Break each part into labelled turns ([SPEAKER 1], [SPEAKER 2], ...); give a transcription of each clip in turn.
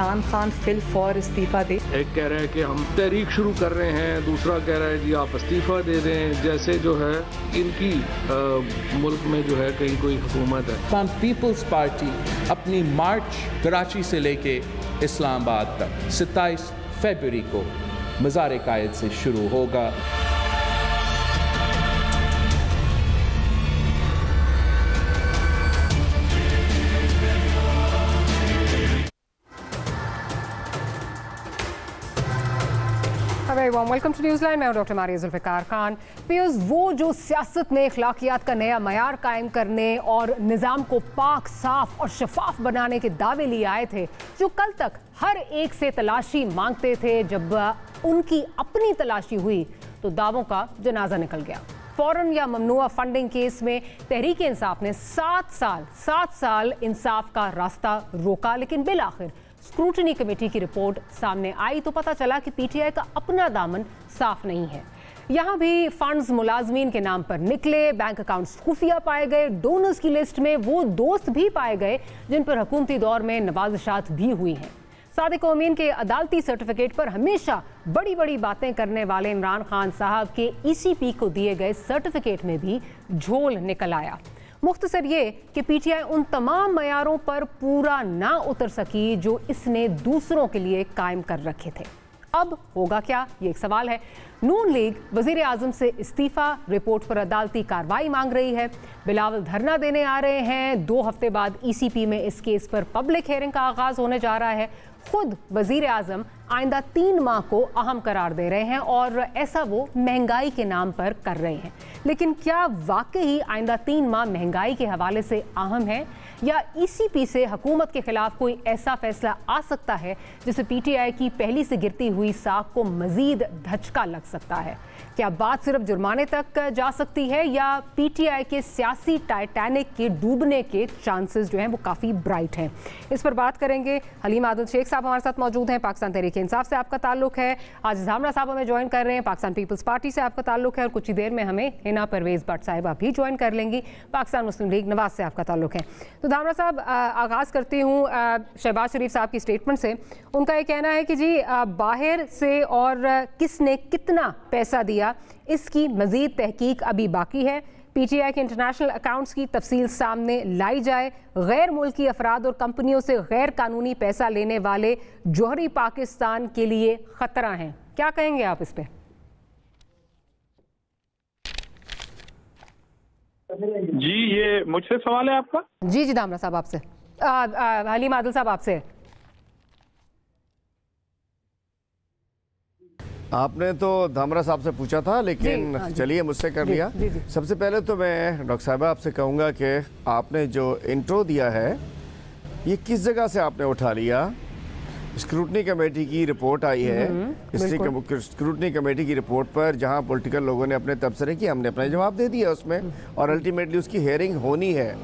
[SPEAKER 1] Imran Khan fill for इस्तीफा दे।
[SPEAKER 2] एक कह रहे हैं कि हम तहरीक शुरू कर रहे हैं, दूसरा कह रहा है जी आप इस्तीफा दे दें, जैसे जो है इनकी मुल्क में जो है कहीं कोई हुकूमत है।
[SPEAKER 3] पाकिस्तान पीपल्स पार्टी अपनी मार्च कराची से लेके इस्लामाबाद तक 27 फरवरी को मज़ार कायद से शुरू होगा।
[SPEAKER 4] Welcome to Newsland. मैं हूं डॉक्टर मारिया जुल्फ़िकार खान। पियर्स, वो जो सियासत में अखलाकियात का नया मयार कायम करने और निज़ाम को पाक, साफ और शफाफ बनाने के दावे लिए आए थे, जो कल तक हर एक से तलाशी मांगते थे, जब उनकी अपनी तलाशी हुई तो दावों का जनाजा निकल गया। फौरन या ममनुआ फंडिंग केस में तहरीक इंसाफ ने 7 साल इंसाफ का रास्ता रोका, लेकिन बिल आखिर स्क्रूटनी कमेटी की रिपोर्ट सामने आई तो पता चला कि पीटीआई का अपना दामन साफ नहीं है। यहाँ भी फंड्स मुलाजमीन के नाम पर निकले, बैंक अकाउंट्स खुफिया पाए गए, डोनर्स की लिस्ट में वो दोस्त भी पाए गए जिन पर हुकूमती दौर में नवाज़शात भी हुई हैं। सादिक अमीन के अदालती सर्टिफिकेट पर हमेशा बड़ी बड़ी बातें करने वाले इमरान खान साहब के ईसीपी को दिए गए सर्टिफिकेट में भी झोल निकल आया। मुख्तसर ये कि पीटीआई उन तमाम मयारों पर पूरा ना उतर सकी जो इसने दूसरों के लिए कायम कर रखे थे। अब होगा क्या, ये एक सवाल है। नून लीग वजीर आजम से इस्तीफा, रिपोर्ट पर अदालती कार्रवाई मांग रही है। बिलावल धरना देने आ रहे हैं। 2 हफ्ते बाद ईसीपी में इस केस पर पब्लिक हेयरिंग का आगाज होने जा रहा है। खुद वजीर आजम आइंदा 3 माह को अहम करार दे रहे हैं और ऐसा वो महंगाई के नाम पर कर रहे हैं। लेकिन क्या वाकई आइंदा 3 माह महंगाई के हवाले से अहम है, या ईसीपी से हुकूमत के खिलाफ कोई ऐसा फैसला आ सकता है जिससे पीटीआई की पहली से गिरती हुई साख को मजीद धचका लग सकता है? क्या बात सिर्फ जुर्माने तक जा सकती है, या पीटीआई के सियासी टाइटैनिक के डूबने के चांसेस जो हैं वो काफ़ी ब्राइट हैं? इस पर बात करेंगे। हलीम आदिल शेख साहब हमारे साथ मौजूद हैं। पाकिस्तान तहरीक इंसाफ से आपका ताल्लुक है। आज धामरा साहब हमें ज्वाइन कर रहे हैं। पाकिस्तान पीपल्स पार्टी से आपका ताल्लुक है और कुछ ही देर में हमें हिना परवेज़ भट्ट साहिबा भी ज्वाइन कर लेंगी। पाकिस्तान मुस्लिम लीग नवाज से आपका ताल्लुक है। तो धामरा साहब, आगाज़ करती हूँ शहबाज शरीफ साहब की स्टेटमेंट से। उनका ये कहना है कि जी बाहर से और किसने कितना पैसा दिया इसकी मजीद तहकीक अभी बाकी है। पीटीआई के इंटरनेशनल अकाउंट्स की तफसील सामने लाई जाए। गैर मुल्की अफराद और कंपनियों से गैर कानूनी पैसा लेने वाले जौहरी पाकिस्तान के लिए खतरा हैं। क्या कहेंगे आप इस पे?
[SPEAKER 5] जी, ये मुझसे सवाल है आपका?
[SPEAKER 4] जी जी दामरा साहब आपसे, हलीम आदिल साहब आपसे।
[SPEAKER 6] आपने तो धामरा साहब से पूछा था, लेकिन चलिए मुझसे कर लिया। सबसे पहले तो मैं डॉक्टर साहिबा आपसे कहूँगा कि आपने जो इंट्रो दिया है ये किस जगह से आपने उठा लिया? स्क्रूटनी कमेटी की रिपोर्ट आई है। स्क्रूटनी कमेटी की रिपोर्ट पर जहां पॉलिटिकल लोगों ने अपने तबसरे किए, हमने अपना जवाब दे दिया उसमें, और अल्टीमेटली उसकी हेयरिंग होनी है।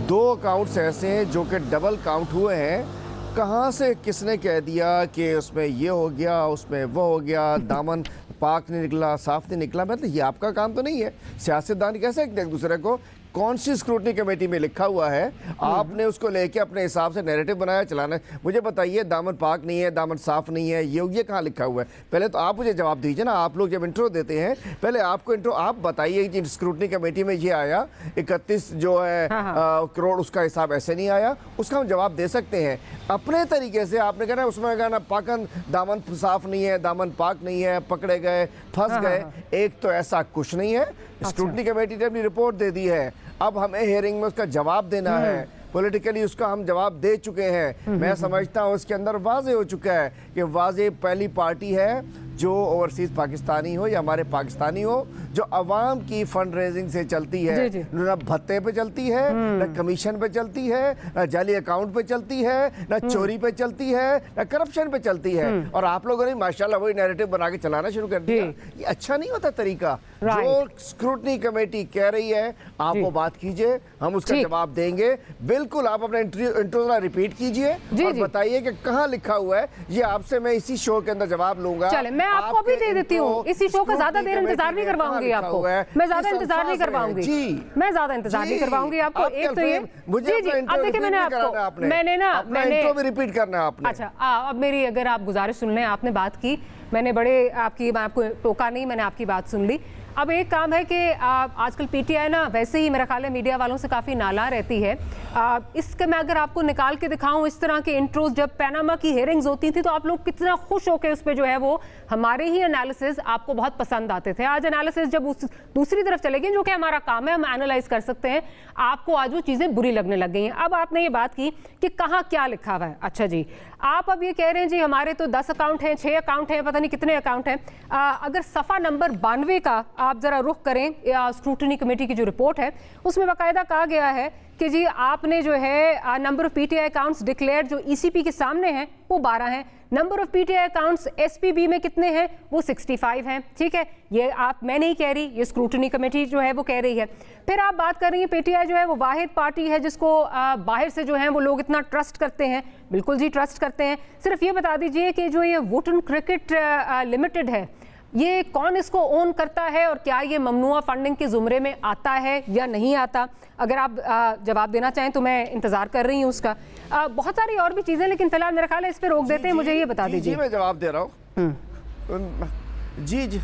[SPEAKER 6] 2 अकाउंट्स ऐसे हैं जो कि डबल काउंट हुए हैं। कहाँ से किसने कह दिया कि उसमें ये हो गया, उसमें वो हो गया, दामन पाक नहीं निकला, साफ नहीं निकला? मतलब ये आपका काम तो नहीं है। सियासतदान कह सकते हैं एक दूसरे को। कौन सी स्क्रूटनी कमेटी में लिखा हुआ है? आपने उसको लेके अपने हिसाब से नैरेटिव बनाया, चलाना है। मुझे बताइए, दामन पाक नहीं है, दामन साफ नहीं है, ये कहाँ लिखा हुआ है? पहले तो आप मुझे जवाब दीजिए ना। आप लोग जब इंट्रो देते हैं, पहले आपको इंट्रो आप बताइए कि स्क्रूटनी कमेटी में ये आया 31 जो है करोड़, उसका हिसाब ऐसे नहीं आया, उसका हम जवाब दे सकते हैं अपने तरीके से। आपने कहना उसमें कहना पाकन दामन साफ नहीं है, दामन पाक नहीं है, पकड़े गए, फंस गए। एक तो ऐसा कुछ नहीं है। स्क्रूटनी कमेटी ने अपनी रिपोर्ट दे दी है, अब हमें हियरिंग में उसका जवाब देना है। पॉलिटिकली उसका हम जवाब दे चुके हैं। मैं समझता हूँ उसके अंदर वाजे हो चुका है कि वाजे पहली पार्टी है जो ओवरसीज पाकिस्तानी हो या हमारे पाकिस्तानी हो, जो अवाम की फंड रेजिंग से चलती है, न भत्ते पे चलती है, न कमीशन पे चलती है, न जाली अकाउंट पे चलती है, न चोरी पे चलती है, न करप्शन पे चलती है। और आप लोगों ने माशाल्लाह वही नैरेटिव बना के चलाना शुरू कर दिया। ये अच्छा नहीं होता तरीका। जो स्क्रूटनी कमेटी कह रही है आप वो बात कीजिए, हम उसका जवाब देंगे। बिल्कुल, आप अपना इंट्रो रिपीट कीजिए और बताइए कि कहाँ लिखा हुआ है। ये आपसे मैं इसी शो के अंदर जवाब लूंगा।
[SPEAKER 4] आपको अभी दे देती हूँ, इसी शो का ज्यादा देर इंतजार नहीं करवाऊंगी आपको, मैं ज्यादा इंतजार नहीं करवाऊंगी, मैं ज्यादा इंतजार नहीं करवाऊंगी आपको। एक तो ये जी जी, अब देखिए मैंने
[SPEAKER 6] रिपीट करना आपने।
[SPEAKER 4] अच्छा अब मेरी अगर आप गुजारिश सुन लें, आपने बात की, मैंने मैं आपको टोका नहीं, मैंने आपकी बात सुन ली। अब एक काम है कि आजकल पीटीआई ना वैसे ही मेरा ख्याल है मीडिया वालों से काफ़ी नाला रहती है। इसके मैं अगर आपको निकाल के दिखाऊं इस तरह के इंट्रोज, जब पैनामा की हेयरिंग्स होती थी तो आप लोग कितना खुश होकर उस पर जो है वो हमारे ही एनालिसिस आपको बहुत पसंद आते थे। आज एनालिसिस जब उस दूसरी तरफ चले गए, जो कि हमारा काम है, हम एनालाइज कर सकते हैं, आपको आज वो चीज़ें बुरी लगने लग गई हैं। अब आपने ये बात की कि कहाँ क्या लिखा हुआ है। अच्छा जी, आप अब ये कह रहे हैं जी हमारे तो 10 अकाउंट हैं, 6 अकाउंट हैं, पता नहीं कितने अकाउंट हैं। अगर सफ़ा नंबर 92 का आप ज़रा रुख करें, स्क्रूटनी कमेटी की जो रिपोर्ट है उसमें बाकायदा कहा गया है कि जी आपने जो है number of PTI accounts declare जो ईसीपी के सामने हैं वो 12 हैं, number of PTI accounts SPB में कितने हैं वो 65 हैं। ठीक है, ये मैं नहीं कह रही, ये स्क्रूटनी कमेटी जो है वो कह रही है। फिर आप बात कर रही हैं पीटीआई जो है वो वाहिद पार्टी है जिसको बाहर से जो है वो लोग इतना ट्रस्ट करते हैं। बिल्कुल जी ट्रस्ट करते हैं। सिर्फ ये बता दीजिए कि जो ये वोटन क्रिकेट लिमिटेड है, ये कौन इसको ओन करता है और क्या ये ममनुआ फंडिंग के जुमरे में आता है या नहीं आता? अगर आप जवाब देना चाहें तो मैं इंतजार कर रही हूँ उसका। बहुत सारी और भी चीज़ें, लेकिन फिलहाल मेरा ख्याल है इस पर रोक देते हैं। मुझे ये बता दीजिए।
[SPEAKER 6] मैं जवाब दे रहा हूँ। जी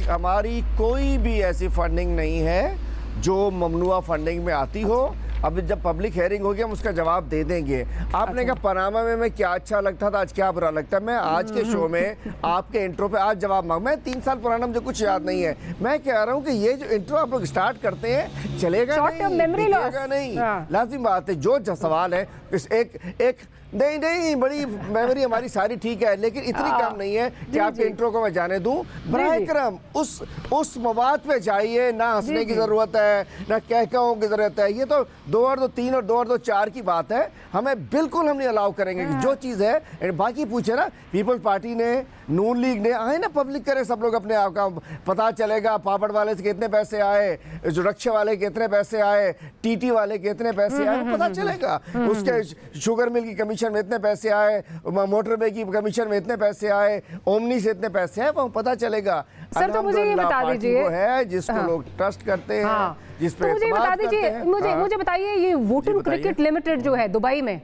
[SPEAKER 6] हमारी कोई भी ऐसी फंडिंग नहीं है जो ममनुआ फंडिंग में आती हो। अब जब पब्लिक हेयरिंग होगी हम उसका जवाब दे देंगे। आपने कहा पनामा में मैं क्या अच्छा लगता था, आज क्या बुरा लगता है। मैं आज के शो में आपके इंट्रो पे आज जवाब मांग, मैं 3 साल पुराना मुझे कुछ याद नहीं है। मैं कह रहा हूँ कि ये जो इंट्रो आप लोग स्टार्ट करते हैं चलेगा नहीं, लाजिम बात है। जो सवाल है इस एक नहीं बड़ी मेमोरी हमारी सारी ठीक है, लेकिन इतनी कम नहीं है कि आपके इंट्रो को मैं जाने दूं। बराए करम उस मवाद पे जाइए, ना हंसने की जरूरत है, ना कहकाओं की जरूरत है। ये तो 2 और 2 3 और 2 और 2 4 की बात है। हमें बिल्कुल हम नहीं अलाउ करेंगे कि जो चीज़ है। बाकी पूछे ना, पीपल्स पार्टी ने, नून लीग ने, आए ना पब्लिक करे, सब लोग अपने आप का पता चलेगा। पापड़ वाले से कितने पैसे आए, जो रक्षा वाले कितने पैसे आए, टीटी वाले कितने पैसे आए, पता चलेगा। उसके शुगर मिल की कमीशन में इतने पैसे आए, मोटरवे की कमीशन में इतने पैसे आए, ओमनी से इतने पैसे हैं, वो पता चलेगा।
[SPEAKER 4] सर तो मुझे ये बता दीजिए,
[SPEAKER 6] है जिसको लोग ट्रस्ट करते हैं, जिस पे
[SPEAKER 4] मुझे बता दीजिए, मुझे बताइए ये वोटन क्रिकेट लिमिटेड जो है दुबई में,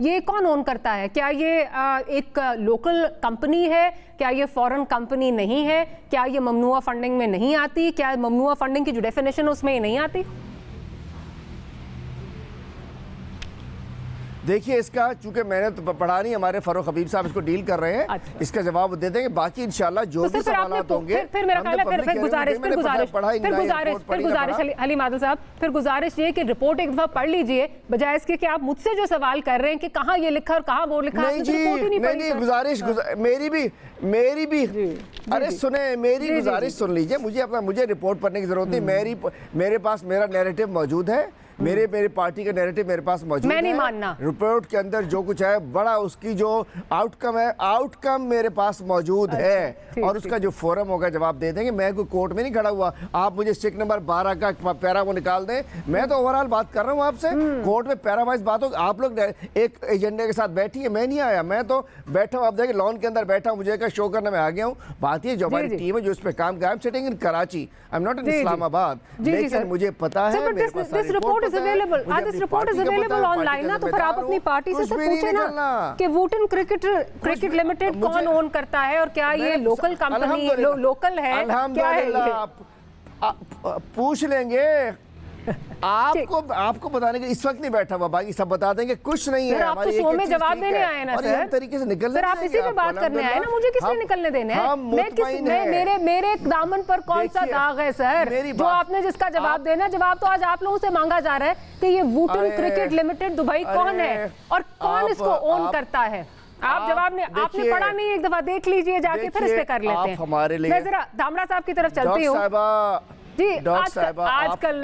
[SPEAKER 4] ये कौन ओन करता है? क्या ये एक लोकल कंपनी है? क्या ये फॉरेन कंपनी नहीं है? क्या ये ममनुआ फंडिंग में नहीं आती? क्या ममनुआ फंडिंग की जो डेफिनेशन है उसमें ये नहीं आती?
[SPEAKER 6] देखिए इसका, चूंकि मैंने तो पढ़ा नहीं, हमारे फरूख हबीब साहब इसको डील कर रहे हैं। अच्छा। इसका जवाब दे देंगे। बाकी इंशाल्लाह जो भी सवालात होंगे,
[SPEAKER 4] फिर मेरा ख्याल है फिर गुजारिश हलीम आदिल साहब, फिर गुजारिश ये कि रिपोर्ट एक दफा पढ़ लीजिए, बजाय इसके कि आप मुझसे जो सवाल कर रहे हैं कि कहाँ ये लिखा और कहाँ वो लिखा।
[SPEAKER 6] नहीं, गुजारिश मेरी भी अरे सुने, मेरी गुजारिश सुन लीजिए। मुझे रिपोर्ट पढ़ने की जरूरत नहीं। मेरे पास मेरा नैरेटिव मौजूद है, मेरे पार्टी का नैरेटिव मेरे पास मौजूद है।
[SPEAKER 4] मैं नहीं मानना।
[SPEAKER 6] रिपोर्ट के अंदर जो कुछ है बड़ा, उसकी जो आउटकम है, आउटकम मेरे पास मौजूद है। और उसका जो फोरम होगा जवाब दे देंगे। मैं कोई कोर्ट में नहीं खड़ा हुआ। आप मुझे स्टिक नंबर 12 का पैरा वो निकाल दें, मैं तो ओवरऑल बात कर रहा हूँ आपसे। कोर्ट में पैरा वाइज बात होगी। आप लोग एक एजेंडे के साथ बैठी है, मैं नहीं आया, मैं तो बैठा हूँ। आप देखिए लॉन के अंदर बैठा हूँ, मुझे का शो करना, मैं आ गया हूँ। बात ये जो हमारी टीम है जो इस पे काम कर, I am sitting in Karachi, I am not in Islamabad. लेकिन मुझे पता है
[SPEAKER 4] This report is available online ना, तो फिर आप अपनी पार्टी से पूछे ना कि वोटन क्रिकेट लिमिटेड कौन ओन करता है और क्या ये लोकल कंपनी लोकल है, क्या है?
[SPEAKER 6] पूछ लेंगे। आपको बताने के इस वक्त नहीं बैठा हुआ, बाकी सब बता देंगे। कुछ नहीं है हमारी
[SPEAKER 4] शो में जवाब देने आए ना सर,
[SPEAKER 6] तरीके से निकल
[SPEAKER 4] सर, आप इसी पे बात करने आए ना, मुझे किसने निकलने देने हैं? मेरे दामन पर कौन सा दाग है सर, जो आपने जिसका जवाब देना? जवाब तो आज आप लोगों से मांगा जा रहा है कि ये वोटन क्रिकेट लिमिटेड दुबई कौन है और कौन इसको ओन करता है। आप जवाब ने आपने पढ़ा नहीं, एक दफा देख लीजिए जाके, फिर इस पे कर लेते हैं। मैं जरा धामड़ा साहब की तरफ चलती हूँ जी। आजकल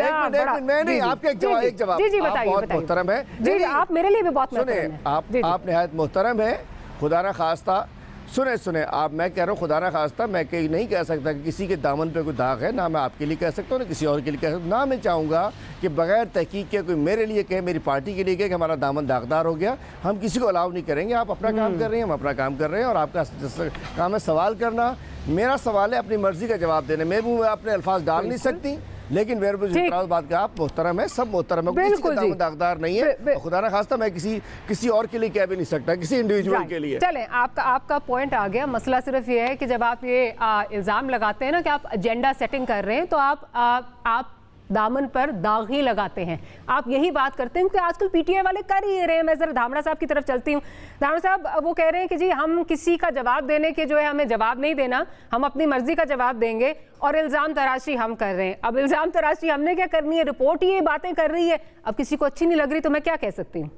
[SPEAKER 6] मैं नहीं, आपका एक जवाब
[SPEAKER 4] जी बताइए,
[SPEAKER 6] बहुत मोहतरम है
[SPEAKER 4] जी, आप मेरे लिए भी बहुत
[SPEAKER 6] मोहतरम है। आप निहायत मोहतरम है, खुदा ना खास्ता। सुने आप, मैं कह रहा हूँ खुदा ना खास्ता, मैं कहीं नहीं कह सकता कि किसी के दामन पे कोई दाग है, ना मैं आपके लिए कह सकता हूँ ना किसी और के लिए कह सकता हूँ। ना मैं चाहूँगा कि बगैर तहकीक के कोई मेरे लिए कहे, मेरी पार्टी के लिए कहे कि हमारा दामन दागदार हो गया। हम किसी को अलाउ नहीं करेंगे। आप अपना काम कर रहे हैं, हम अपना काम कर रहे हैं, और आपका काम है सवाल करना। मेरा सवाल है अपनी मर्जी का जवाब देने, मेरे मुंह में आपने अल्फाज डाल नहीं सकती, लेकिन मेरे को बात का आप मोहतरम है, सब मोहतरम है, किसी का दागदार नहीं है, खुदा ना खास्ता मैं किसी और के लिए कह भी नहीं सकता, किसी इंडिविजुअल के लिए।
[SPEAKER 4] चले आपका पॉइंट आ गया। मसला सिर्फ ये है कि जब आप ये इल्जाम लगाते हैं ना कि आप एजेंडा सेटिंग कर रहे हैं, तो आप दामन पर दाग ही लगाते हैं। आप यही बात करते हैं कि आजकल पीटीआई वाले कर ही रहे हैं। मैं जरा धामड़ा साहब की तरफ चलती हूँ। धामड़ा साहब वो कह रहे हैं कि जी हम किसी का जवाब देने के जो है हमें जवाब नहीं देना, हम अपनी मर्जी का जवाब देंगे और इल्जाम तराशी हम कर रहे हैं। अब इल्जाम तराशी हमने क्या करनी है? रिपोर्ट ही ये बातें कर रही है, अब किसी को अच्छी नहीं लग रही तो मैं क्या कह सकती हूँ?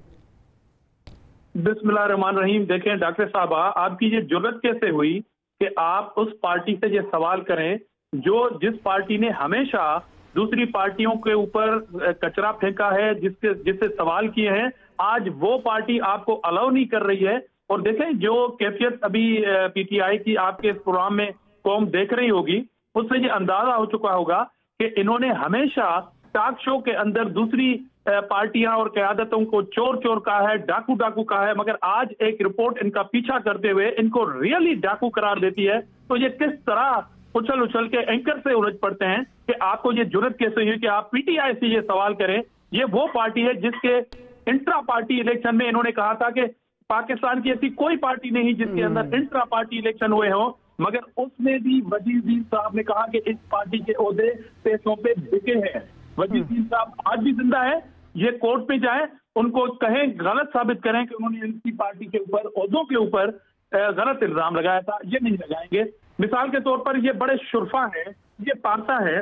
[SPEAKER 5] बिस्मिल्लाहिर्रहमानिर्रहीम। देखें डॉक्टर साहबा, आपकी ये जुर्रत कैसे हुई कि आप उस पार्टी से ये सवाल करें जिस पार्टी ने हमेशा दूसरी पार्टियों के ऊपर कचरा फेंका है, जिससे सवाल किए हैं, आज वो पार्टी आपको अलाउ नहीं कर रही है। और देखें जो कैफियत अभी पीटीआई की आपके इस प्रोग्राम में कौम देख रही होगी, उससे ये अंदाजा हो चुका होगा कि इन्होंने हमेशा टॉक शो के अंदर दूसरी पार्टियां और क़यादतों को चोर चोर कहा है, डाकू डाकू कहा है, मगर आज एक रिपोर्ट इनका पीछा करते हुए इनको रियली डाकू करार देती है। तो ये किस तरह उछल उछल के एंकर से उलझ पड़ते हैं कि आपको ये जुर्रत कैसे हुई कि आप पीटीआई से ये सवाल करें। ये वो पार्टी है जिसके इंट्रा पार्टी इलेक्शन में इन्होंने कहा था कि पाकिस्तान की ऐसी कोई पार्टी नहीं जिसके अंदर इंट्रा पार्टी इलेक्शन हुए हों, मगर उसमें भी वजीर साहब ने कहा कि इस पार्टी के ओहदे पैसों पे बिके हैं। वजीर साहब आज भी जिंदा है, ये कोर्ट पे जाए, उनको कहें, गलत साबित करें कि उन्होंने इनकी पार्टी के ऊपर ओहदों के ऊपर गलत इल्जाम लगाया था। ये नहीं लगाएंगे। मिसाल के तौर पर ये बड़े शुरफा है, ये पारसा है,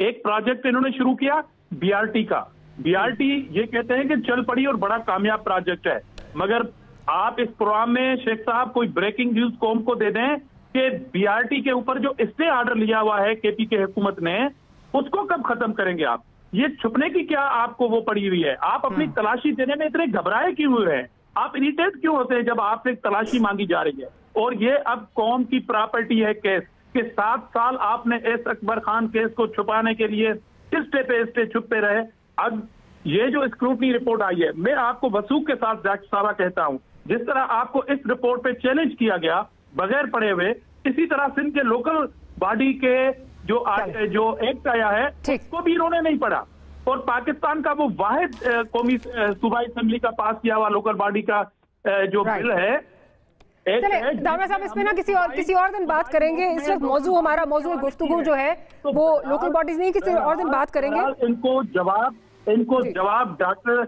[SPEAKER 5] एक प्रोजेक्ट इन्होंने शुरू किया बीआरटी का। बीआरटी ये कहते हैं कि चल पड़ी और बड़ा कामयाब प्रोजेक्ट है, मगर आप इस प्रोग्राम में शेख साहब कोई ब्रेकिंग न्यूज कौम को दे दें कि बीआरटी के ऊपर जो स्टे ऑर्डर लिया हुआ है केपी के हुकूमत ने, उसको कब खत्म करेंगे आप? ये छुपने की क्या आपको वो पड़ी हुई है? आप अपनी तलाशी देने में इतने घबराए क्यों हुए हैं? आप इरिटेट क्यों होते हैं जब आपसे तलाशी मांगी जा रही है? और ये अब कौम की प्रॉपर्टी है केस कि 7 साल आपने एस अकबर खान केस को छुपाने के लिए स्टे पे स्टे छुपते रहे। अब ये जो स्क्रूटनी रिपोर्ट आई है, मैं आपको वसूख के साथ सारा कहता हूं, जिस तरह आपको इस रिपोर्ट पे चैलेंज किया गया बगैर पढ़े हुए, इसी तरह सिंध के लोकल बॉडी के जो एक्ट आया है उसको भी इन्होंने नहीं पढ़ा। और पाकिस्तान का वो वाहिद कौमी सूबाई असेंबली का पास किया हुआ लोकल बॉडी का जो बिल है।
[SPEAKER 4] चले दामड़ा साहब, इसमें ना किसी और दिन बात करेंगे। इस वक्त हमारा मौजू गुफ्तगू जो है वो लोकल बॉडीज नहीं, किसी और दिन बात करेंगे।
[SPEAKER 5] इनको जवाब डॉक्टर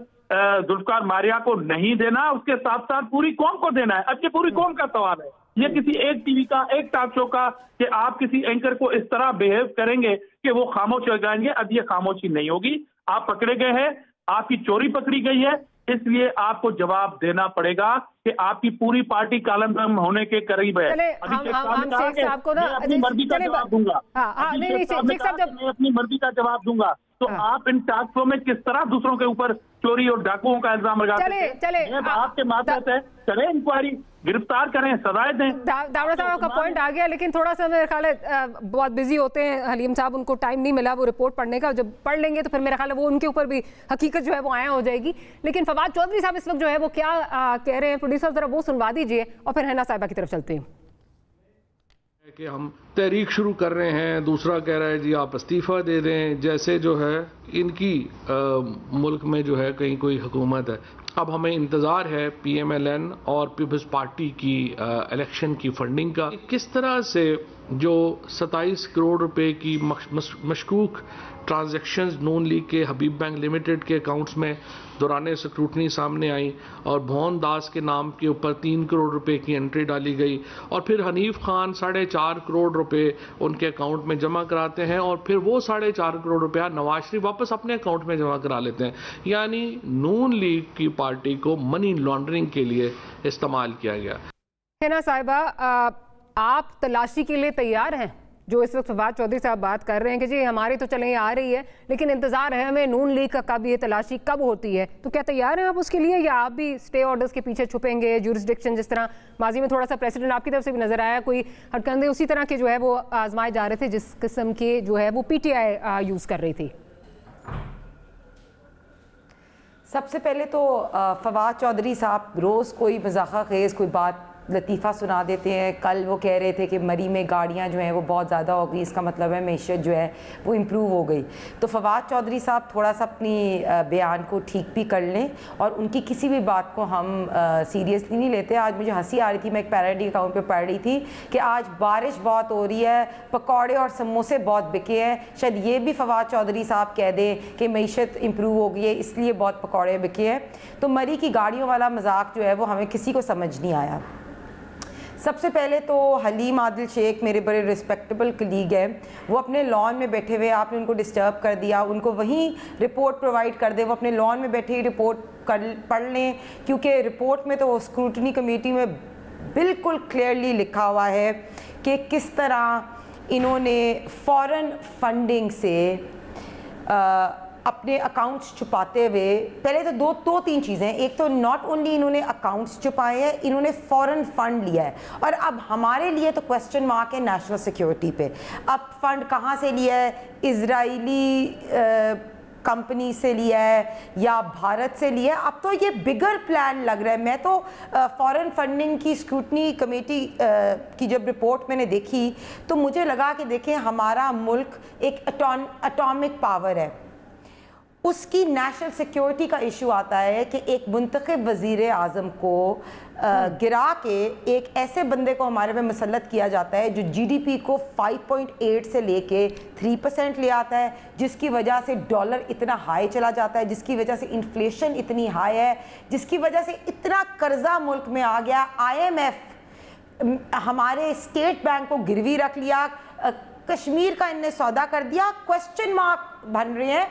[SPEAKER 5] जुल्फकार मारिया को नहीं देना, उसके साथ साथ पूरी कौम को देना है। अब ये पूरी कौम का सवाल है, ये किसी एक टीवी का, एक टॉक शो का, कि आप किसी एंकर को इस तरह बिहेव करेंगे कि वो खामोश हो जाएंगे। अब ये खामोशी नहीं होगी। आप पकड़े गए हैं, आपकी चोरी पकड़ी गई है, इसलिए आपको जवाब देना पड़ेगा कि आपकी पूरी पार्टी कालम होने के करीब है।
[SPEAKER 4] अपनी
[SPEAKER 5] मर्जी का जवाब दूंगा। मैं अपनी मर्जी का जवाब दूंगा। तो आप इन टॉक शो में किस तरह दूसरों के ऊपर चोरी और डाकुओं का इल्जाम लगाते हैं? आपके माध्यम से करें इंक्वायरी, गिरफ्तार करें, सजाएं दें।
[SPEAKER 4] दामड़ा साहब का पॉइंट आ गया, लेकिन थोड़ा सा मेरे ख्याल है बहुत बिजी होते हैं हलीम साहब, उनको टाइम नहीं मिला वो रिपोर्ट पढ़ने का। जब पढ़ लेंगे तो फिर मेरा ख्याल है वो उनके ऊपर भी हकीकत जो है वो आया हो जाएगी। लेकिन फवाद चौधरी साहब इस वक्त जो है वो क्या कह रहे हैं, प्रोड्यूसर जरा वो सुनवा दीजिए और फिर हैना साहिबा की तरफ चलते हैं।
[SPEAKER 2] कि हम तहरीक शुरू कर रहे हैं, दूसरा कह रहा है जी आप इस्तीफा दे दें, जैसे जो है इनकी मुल्क में जो है कहीं कोई हुकूमत है। अब हमें इंतज़ार है पीएमएलएन और पीपल्स पार्टी की इलेक्शन की फंडिंग का। किस तरह से जो 27 करोड़ रुपए की मशकूक ट्रांजैक्शंस नून लीग के हबीब बैंक लिमिटेड के अकाउंट्स में दौरान स्क्रूटनी सामने आई और भुवन दास के नाम के ऊपर 3 करोड़ रुपए की एंट्री डाली गई, और फिर हनीफ खान 4.5 करोड़ रुपए उनके अकाउंट में जमा कराते हैं और फिर वो 4.5 करोड़ रुपया नवाज शरीफ वापस अपने अकाउंट में जमा करा लेते हैं। यानी नून लीग की पार्टी को मनी लॉन्ड्रिंग के लिए इस्तेमाल किया गया।
[SPEAKER 4] हैना साहिबा, आप तलाशी के लिए तैयार हैं? जो इस वक्त फवाद चौधरी साहब बात कर रहे हैं कि जी हमारी तो चलें आ रही है, लेकिन इंतजार है हमें नून लीग का कब ये तलाशी कब होती है, तो क्या तैयार हैं आप उसके लिए, या आप भी स्टे ऑर्डर्स के पीछे छुपेंगे? ज्यूरिसडिक्शन जिस तरह माजी में थोड़ा सा प्रेसिडेंट आपकी तरफ से भी नजर आया, कोई हटकंडे उसी तरह के जो है वो आजमाए जा रहे थे जिस किस्म के जो है वो पीटीआई यूज कर रही थी।
[SPEAKER 7] सबसे पहले तो फवाद चौधरी साहब रोज़ कोई मज़ाक़ा खेज़ कोई बात लतीफ़ा सुना देते हैं। कल वो कह रहे थे कि मरी में गाड़ियाँ जो हैं वो बहुत ज़्यादा हो गई, इसका मतलब है मैशत जो है वो इम्प्रूव हो गई। तो फवाद चौधरी साहब थोड़ा सा अपनी बयान को ठीक भी कर लें और उनकी किसी भी बात को हम सीरियसली नहीं लेते। आज मुझे हंसी आ रही थी, मैं एक पैराडी अकाउंट पे पढ़ रही थी कि आज बारिश बहुत हो रही है, पकौड़े और समोसे बहुत बिके हैं। शायद ये भी फवाद चौधरी साहब कह दें कि मैशत इम्प्रूव हो गई है इसलिए बहुत पकौड़े बिके हैं। तो मरी की गाड़ियों वाला मजाक जो है वो हमें किसी को समझ नहीं आया। सबसे पहले तो हलीम आदिल शेख मेरे बड़े रिस्पेक्टेबल कलीग हैं, वो अपने लॉन में बैठे हुए, आपने उनको डिस्टर्ब कर दिया, उनको वहीं रिपोर्ट प्रोवाइड कर दें, वो अपने लॉन में बैठे ही रिपोर्ट पढ़ लें, क्योंकि रिपोर्ट में तो स्क्रूटनी कमेटी में बिल्कुल क्लियरली लिखा हुआ है कि किस तरह इन्होंने फॉरेन फंडिंग से अपने अकाउंट्स छुपाते हुए, पहले तो दो तीन चीज़ें, एक तो नॉट ओनली इन्होंने अकाउंट्स छुपाए हैं, इन्होंने फॉरेन फंड लिया है। और अब हमारे लिए तो क्वेश्चन मार्क है नेशनल सिक्योरिटी पे। अब फंड कहाँ से लिया है, इजरायली कंपनी से लिया है या भारत से लिया है? अब तो ये बिगर प्लान लग रहा है। मैं तो फॉरेन फंडिंग की स्क्रूटनी कमेटी की जब रिपोर्ट मैंने देखी तो मुझे लगा कि देखें हमारा मुल्क एक एटॉमिक पावर है, उसकी नेशनल सिक्योरिटी का इशू आता है कि एक मुंतखब वज़ीर आज़म को गिरा के एक ऐसे बंदे को हमारे में मुसल्लत किया जाता है जो जीडीपी को 5.8 से लेके 3% ले आता है, जिसकी वजह से डॉलर इतना हाई चला जाता है, जिसकी वजह से इन्फ्लेशन इतनी हाई है, जिसकी वजह से इतना कर्जा मुल्क में आ गया। IMF हमारे स्टेट बैंक को गिरवी रख लिया, कश्मीर का इनने सौदा कर दिया। क्वेश्चन मार्क बन रहे हैं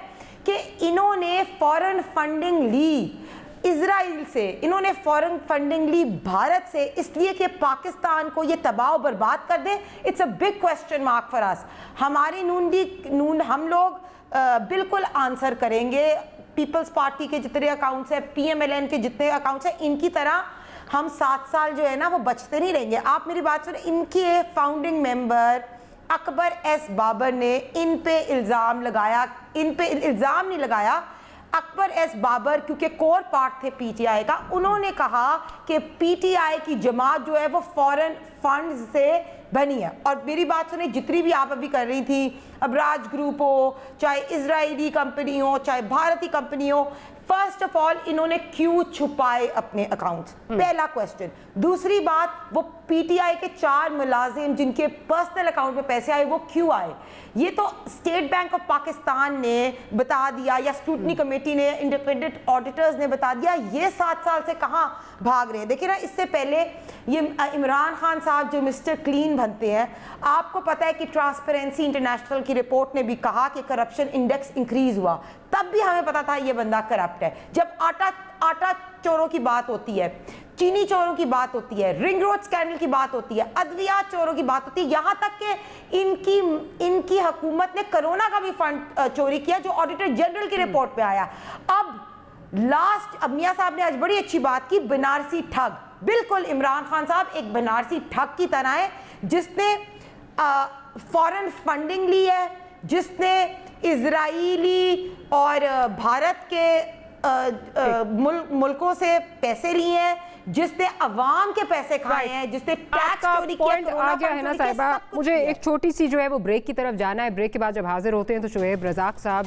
[SPEAKER 7] कि इन्होंने फॉरेन फंडिंग ली इजराइल से, इन्होंने फॉरेन फंडिंग ली भारत से, इसलिए कि पाकिस्तान को ये तबाह बर्बाद कर दे। It's a big question mark for us. हमारी नून हम लोग बिल्कुल आंसर करेंगे। पीपल्स पार्टी के जितने अकाउंट्स हैं, PMLN के जितने अकाउंट्स हैं, इनकी तरह हम 7 साल जो है ना वो बचते नहीं रहेंगे। आप मेरी बात सुने, इनके founding member Akbar S Babar ने इन पे इल्ज़ाम लगाया, इन पे इल्ज़ाम नहीं लगाया, अकबर एस बाबर क्योंकि कोर पार्ट थे PTI का, उन्होंने कहा कि PTI की जमात जो है वो फॉरेन फंड से बनी है। और मेरी बात सुने, जितनी भी आप अभी कर रही थी, अबराज ग्रुप हो, चाहे इजरायली कंपनी हो, चाहे भारतीय कंपनी हो, फर्स्ट ऑफ ऑल इन्होंने क्यों छुपाए अपने अकाउंट्स? पहला क्वेश्चन। दूसरी बात, वो PTI के 4 मुलाजिम जिनके पर्सनल अकाउंट में पैसे आए वो क्यों आए? ये तो स्टेट बैंक ऑफ पाकिस्तान ने बता दिया या स्क्रूटनी कमेटी ने, इंडिपेंडेंट ऑडिटर्स ने बता दिया। ये 7 साल से कहाँ भाग रहे हैं? देखिए ना, इससे पहले ये इमरान खान साहब जो मिस्टर क्लीन बनते हैं, आपको पता है कि ट्रांसपेरेंसी इंटरनेशनल की रिपोर्ट ने भी कहा कि करप्शन इंडेक्स इंक्रीज हुआ, तब भी हमें पता था ये बंदा करप्ट है। जब आटा चोरों की बात होती है, चीनी चोरों की बात होती है, रिंग रोड स्कैंडल की बात होती है, अद्वियात चोरों की बात होती है, यहां तक कि इनकी हुकूमत ने कोरोना का भी फंड चोरी किया जो ऑडिटर जनरल की रिपोर्ट पे आया। अब मियां साहब ने आज बड़ी अच्छी बात की, बनारसी ठग। बिल्कुल इमरान खान साहब एक बनारसी ठग की तरह है, जिसने फॉरेन फंडिंग ली है, जिसने इजरायली और भारत के मुल्कों से पैसे लिए हैं, जिसने अवाम के पैसे खाए हैं, जिसने टैक्स चोरी किया।
[SPEAKER 4] आ गया है ना साहिबा, मुझे एक छोटी सी जो है वो ब्रेक की तरफ जाना है। ब्रेक के बाद जब हाजिर होते हैं तो शुएब रज़ाक साहब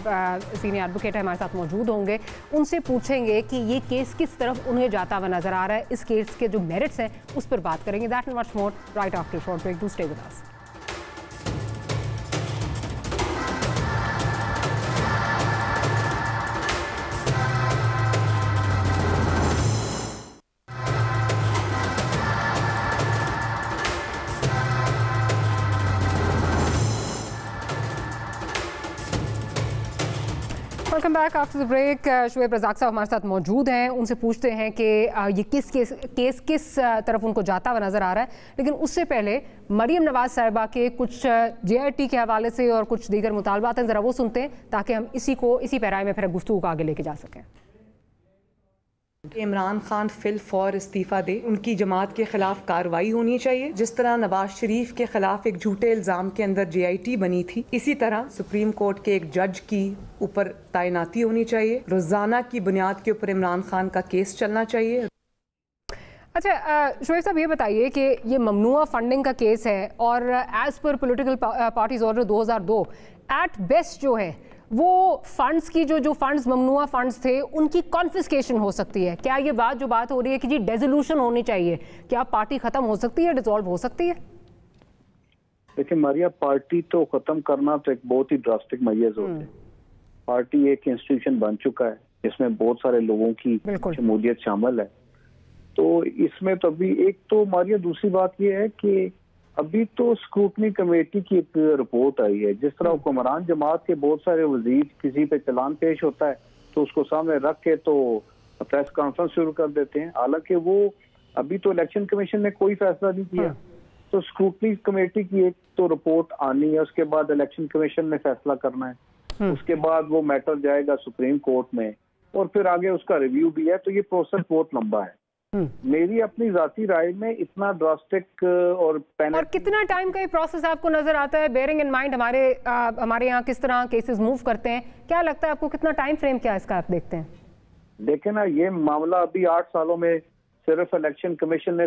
[SPEAKER 4] सीनियर एडवोकेट है, हमारे साथ मौजूद होंगे। उनसे पूछेंगे कि ये केस किस तरफ उन्हें जाता हुआ नजर आ रहा है, इस केस के जो मेरिट्स हैं उस पर बात करेंगे। That and much more right after short break. Do stay with us. Welcome back after the break. Shoaib Razzaq साहब हमारे साथ मौजूद हैं, उनसे पूछते हैं कि ये केस किस तरफ उनको जाता हुआ नज़र आ रहा है। लेकिन उससे पहले मरियम नवाज साहिबा के कुछ JIT के हवाले से और कुछ दीगर मुतालबात हैं, ज़रा वो सुनते हैं ताकि हम इसी पैराए में फिर गुफ्तगू को आगे लेके जा सकें।
[SPEAKER 1] इमरान खान फिल फौर इस्तीफ़ा दे, उनकी जमात के खिलाफ कार्रवाई होनी चाहिए। जिस तरह नवाज शरीफ के खिलाफ एक झूठे इल्ज़ाम के अंदर JIT बनी थी, इसी तरह सुप्रीम कोर्ट के एक जज की ऊपर तैनाती होनी चाहिए। रोजाना की बुनियाद के ऊपर इमरान खान का केस चलना चाहिए।
[SPEAKER 4] अच्छा शोएब साहब, ये बताइए कि ये ममनुआ फंडिंग का केस है और as per political parties order 2002 at best जो है वो फंड्स की जो फंड्स ममनुआ फंड्स थे उनकी कॉन्फिस्केशन हो सकती है। क्या ये बात हो रही है कि जी डेजोल्यूशन होनी चाहिए, क्या पार्टी खत्म हो सकती है, डिसॉल्व हो सकती है?
[SPEAKER 8] देखिए मारिया, पार्टी तो खत्म करना तो एक बहुत ही ड्रास्टिक मैयज होते हैं। पार्टी एक इंस्टीट्यूशन बन चुका है जिसमें बहुत सारे लोगों की शमूलियत शामिल है, तो इसमें तो अभी एक तो मारिया दूसरी बात यह है कि अभी तो स्क्रूटनी कमेटी की एक रिपोर्ट आई है। जिस तरह हुक्मरान जमात के बहुत सारे वजीर किसी पे चलान पेश होता है तो उसको सामने रख के तो प्रेस कॉन्फ्रेंस शुरू कर देते हैं, हालांकि वो अभी तो इलेक्शन कमीशन ने कोई फैसला नहीं किया। तो स्क्रूटनी कमेटी की एक तो रिपोर्ट आनी है, उसके बाद इलेक्शन कमीशन ने फैसला करना है, उसके बाद वो मैटर जाएगा सुप्रीम कोर्ट में और फिर आगे उसका रिव्यू भी है। तो ये प्रोसेस बहुत लंबा है। मेरी अपनी जाती राय में इतना ड्रास्टिक और
[SPEAKER 4] कितना टाइम का ये प्रोसेस आपको नजर आता है, बेयरिंग इन माइंड हमारे यहाँ किस तरह केसेस मूव करते हैं? क्या लगता है आपको, कितना टाइम फ्रेम क्या इसका आप देखते हैं?
[SPEAKER 8] देखें ना, ये मामला अभी 8 सालों में सिर्फ इलेक्शन कमीशन ने